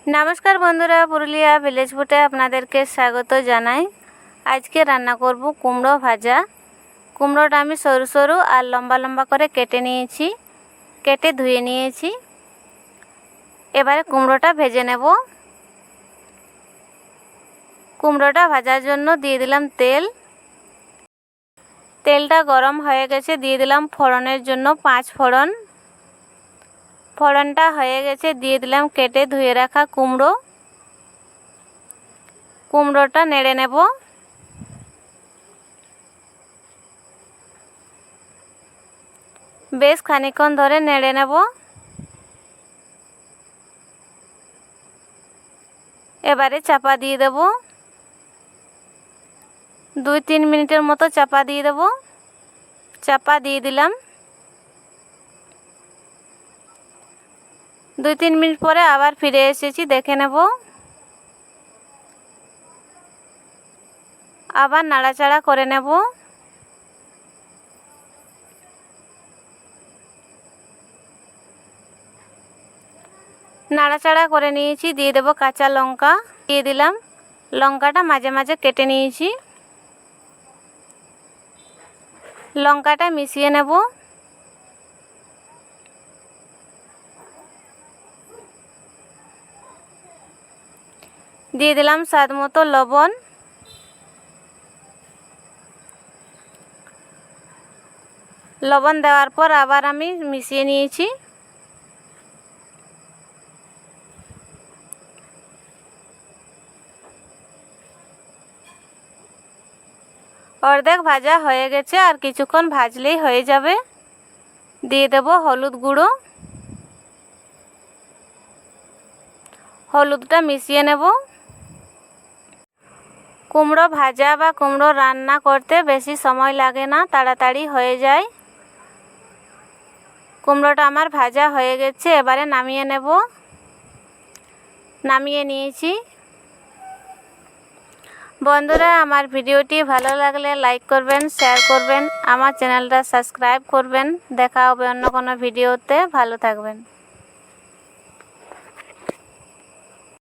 नमस्कार बंधुरा पुरुलिया विलेज फुटे आपनादेरके स्वागत जानाई। आज के रान्ना करब कुमड़ो भाजा। कुमड़ोटा आमी सरु सरु और लम्बा लम्बा करे केटे निয়েছি, केटे धुए निয়েছি। एबारे कुमड़ोटा भेजे नेब। कुमड़ोटा भाजार जन्य दिए दिलाम तेल। तेलटा गरम हये गेछे, दिए दिलाम फोड़नेर जन्य 5 फोड़न। फोड़नटा हये गेछे, दिए दिलाम केटे धुए राखा कुमड़ो। कुमड़ोटा नेड़े नेब। बेश खानिकक्षण धरे नेड़े नेब। एबारे चापा दिए देब। 2-3 मिनिटेर मतो चापा दिए देब। चापा दिए दिलाम। 2-3 मिनट परे आबार फिरे एसेছি, देखे नेब। आबार नाड़ाचाड़ा करे नेब। नाड़ाचाड़ा करे निয়েছি, দিয়ে দেব কাঁচা লঙ্কা। দিয়ে দিলাম লঙ্কাটা মাঝে মাঝে কেটে নিয়েছি। লঙ্কাটা মিশিয়ে নেব। দিয়ে দিলাম স্বাদ মতো লবণ। লবণ দেওয়ার পর আবার আমি মিশিয়ে নিয়েছি। অর্ধেক ভাজা হয়ে গেছে, আর কিছুক্ষণ ভাজলেই হয়ে যাবে। দিয়ে দেব হলুদ গুঁড়ো। হলুদটা মিশিয়ে নেব। কুমড়ো ভাজা বা কুমড়ো রান্না করতে বেশি সময় লাগে না, তাড়াতাড়ি হয়ে যায়। কুমড়োটা আমার ভাজা হয়ে গেছে, এবারে নামিয়ে নেব। নামিয়ে নিয়েছি। বন্ধুরা, আমার ভিডিওটি ভালো লাগলে লাইক করবেন, শেয়ার করবেন, আমার চ্যানেলটা সাবস্ক্রাইব করবেন। দেখা হবে অন্য কোনো ভিডিওতে। ভালো থাকবেন।